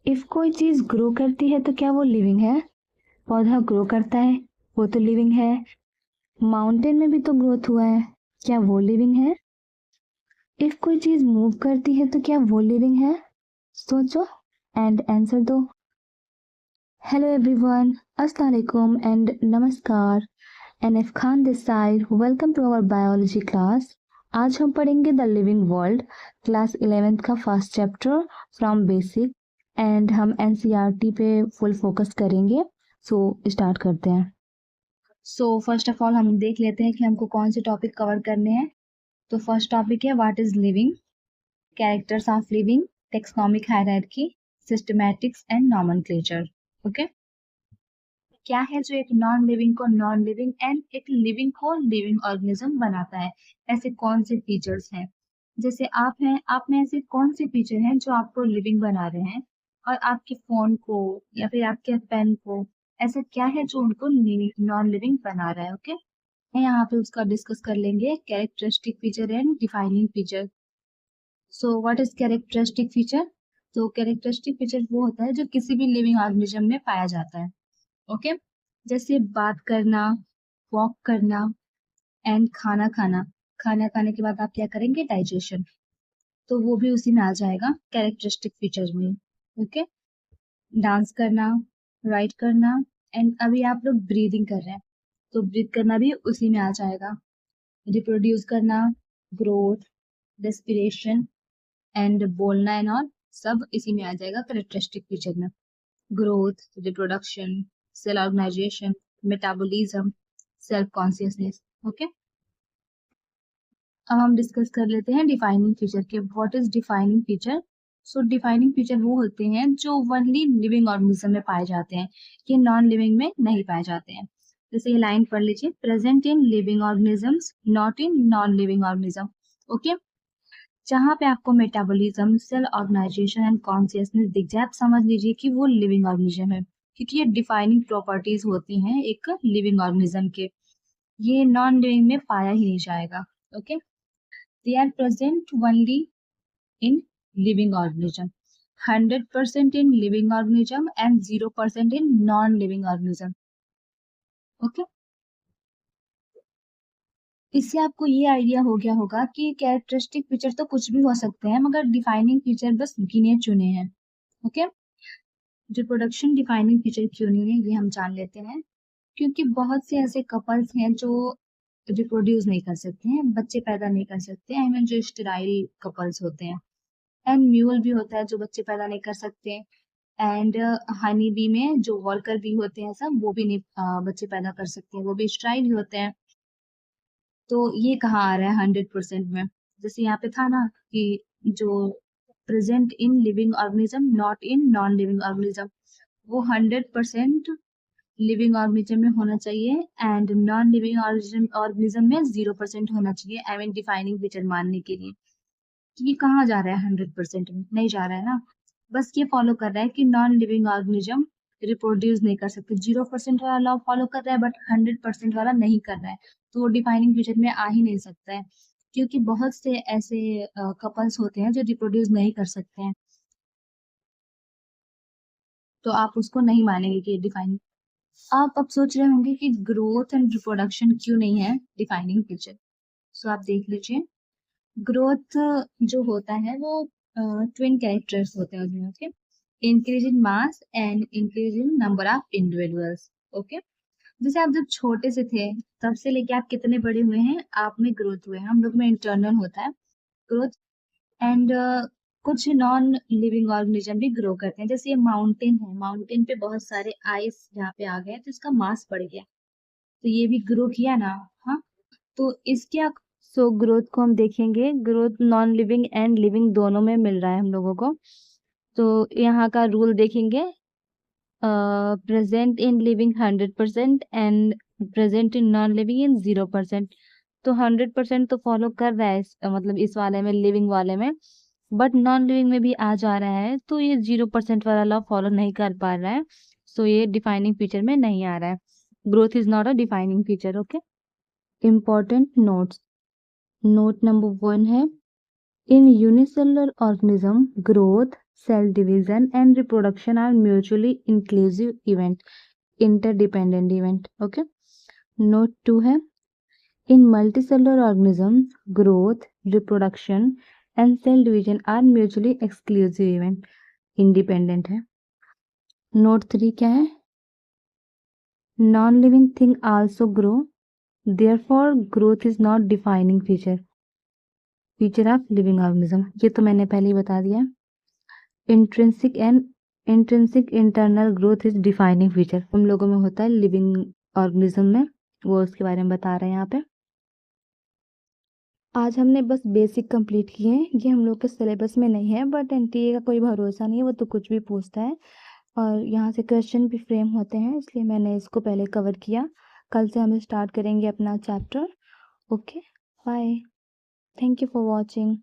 If कोई चीज grow करती है तो क्या वो लिविंग है? पौधा ग्रो करता है, वो तो लिविंग है। माउंटेन में भी तो ग्रोथ हुआ है, क्या वो लिविंग है? इफ कोई चीज मूव करती है तो क्या वो लिविंग है? सोचो एंड आंसर दो। हेलो एवरीवन, अस्सलाम वालेकुम एंड नमस्कार। NF Khan this side, welcome to our biology class. आज हम पढ़ेंगे the living world, class 11th का first chapter from basic, and हम एनसीईआरटी पे फुल फोकस करेंगे। सो स्टार्ट करते हैं। सो फर्स्ट ऑफ ऑल हम देख लेते हैं कि हमको कौन से टॉपिक कवर करने हैं। तो फर्स्ट टॉपिक है what is living, characters of living, taxonomic hierarchy, systematics and nomenclature. Okay, क्या है जो एक नॉन लिविंग को नॉन लिविंग एंड एक लिविंग को लिविंग ऑर्गेनिज्म बनाता है? ऐसे कौन से फीचर्स हैं? जैसे आप हैं, आप में ऐसे कौन से फीचर हैं जो आपको लिविंग बना रहे हैं, और आपके फोन को या फिर आपके पेन को ऐसा क्या है जो उनको नॉन लिविंग बना रहा है? ओके, यहाँ पे उसका डिस्कस कर लेंगे, characteristic feature and defining feature. So what is characteristic feature? तो कैरेक्टरिस्टिक फीचर वो होता है जो किसी भी लिविंग ऑर्गेनिज्म में पाया जाता है। ओके, जैसे बात करना, वॉक करना एंड खाना खाना। खाना खाने के बाद आप क्या करेंगे? डाइजेशन। तो वो भी उसी में आ जाएगा कैरेक्टरिस्टिक फीचर्स में। ओके, डांस करना, राइट करना, एंड अभी आप लोग ब्रीदिंग कर रहे हैं तो ब्रीथ करना भी उसी में आ जाएगा। रिप्रोड्यूस करना, ग्रोथ, रेस्पिरेशन एंड बोलना एंड ऑल सब इसी में आ जाएगा कैरेक्टरिस्टिक फीचर में। Growth, reproduction, cell organisation, metabolism, self consciousness. Okay, अब हम डिस्कस कर लेते हैं डिफाइनिंग फीचर के। What is defining feature? So defining feature वो होते हैं जो ओनली लिविंग ऑर्गेनिज्म में पाए जाते हैं, ये नॉन लिविंग में नहीं पाए जाते हैं। जैसे ये लाइन पढ़ लीजिए, present in living organisms, not in non living organism. Okay, जहाँ पे आपको metabolism, cell organisation and consciousness दिख जाए, आप समझ लीजिए कि वो लिविंग ऑर्गेनिज्म है, क्योंकि ये डिफाइनिंग प्रॉपर्टीज होती हैं एक लिविंग ऑर्गेनिज्म के। ये नॉन लिविंग में पाया ही नहीं जाएगा। Okay, they are present only in living organism, 100% in living organism and 0% in non living organism. Okay, इससे आपको ये आइडिया हो गया होगा कि कैरेक्टरिस्टिक फीचर तो कुछ भी हो सकते हैं, मगर डिफाइनिंग फीचर बस गिने चुने हैं। ओके, रिप्रोडक्शन डिफाइनिंग फीचर क्यों नहीं है ये हम जान लेते हैं। क्योंकि बहुत से ऐसे कपल्स हैं जो रिप्रोड्यूस नहीं कर सकते हैं, बच्चे पैदा नहीं कर सकते हैं, आई मीन जो स्टेराइल कपल्स होते हैं। एंड म्यूल भी होता है जो बच्चे पैदा नहीं कर सकते। एंड हनी बी में जो वर्कर भी होते हैं सब, वो भी नहीं बच्चे पैदा कर सकते हैं, वो भी स्टेराइल ही होते हैं। तो ये कहाँ आ रहा है 100% में? जैसे यहाँ पे था ना कि जो present in living organism not in non living organism, वो 100% लिविंग ऑर्गेनिज्म में होना चाहिए एंड नॉन लिविंग ऑर्गेनिज्म में 0% होना चाहिए, आई मीन डिफाइनिंग फीचर मानने के लिए। तो ये कहाँ जा रहा है? 100% में नहीं जा रहा है ना। बस ये फॉलो कर रहा है कि नॉन लिविंग ऑर्गेनिज्म रिप्रोड्यूस नहीं कर सकते, 0% वाला लॉ फॉलो कर रहा है, बट 100% वाला नहीं कर रहा है। तो वो डिफाइनिंग फीचर में आ ही नहीं सकता है, क्योंकि बहुत से ऐसे कपल्स होते हैं जो रिप्रोड्यूस नहीं कर सकते हैं, तो आप उसको नहीं मानेंगे कि डिफाइनिंग। आप अब सोच रहे होंगे कि ग्रोथ एंड रिप्रोडक्शन क्यों नहीं है डिफाइनिंग फीचर। सो आप देख लीजिए, ग्रोथ जो होता है वो ट्विन कैरेक्टर्स होते हैं उसमें। Okay, increase in mass and increase in number of individuals. Okay, जैसे आप जब छोटे से थे तब से लेके आप कितने बड़े हुए हैं, आप में ग्रोथ हुए हैं। हम लोग में इंटरनल होता है ग्रोथ, एंड कुछ नॉन लिविंग ऑर्गेनिज्म भी ग्रो करते हैं। जैसे ये माउंटेन है, माउंटेन पे बहुत सारे आइस यहाँ पे आ गए तो इसका मास बढ़ गया, तो ये भी ग्रो किया ना। हाँ, तो इसके सो ग्रोथ को हम देखेंगे, growth non living and living दोनों में मिल रहा है हम लोगों को। तो यहाँ का रूल देखेंगे, present in living 100% and present in non living in 0%। तो 100% तो फॉलो कर रहा है मतलब इस वाले में, लिविंग वाले में, बट नॉन लिविंग में भी आ जा रहा है, तो ये 0% वाला लॉ फॉलो नहीं कर पा रहा है। सो ये डिफाइनिंग फीचर में नहीं आ रहा है। Growth is not a defining feature. Okay, important notes. Note number 1 है, इन unicellular organism growth cell division and reproduction are mutually inclusive event, interdependent event. Okay. Note 2 है, in multicellular organisms, growth, reproduction and cell division are mutually exclusive event, independent है. Note 3 क्या है, non-living thing also grow, therefore growth is not defining feature of living organism. ये तो मैंने पहले ही बता दिया है. Intrinsic internal growth is defining feature हम लोगों में होता है लिविंग ऑर्गेनिज्म में, वो उसके बारे में बता रहे हैं यहाँ पे. आज हमने बस बेसिक कंप्लीट किए हैं, ये हम लोग के सिलेबस में नहीं है, बट एनटीए का कोई भरोसा नहीं है, वो तो कुछ भी पूछता है और यहाँ से क्वेश्चन भी फ्रेम होते हैं, इसलिए मैंने इसको पहले कवर किया. कल से हम स्टार्ट करेंगे अपना chapter. Okay, bye, thank you for watching.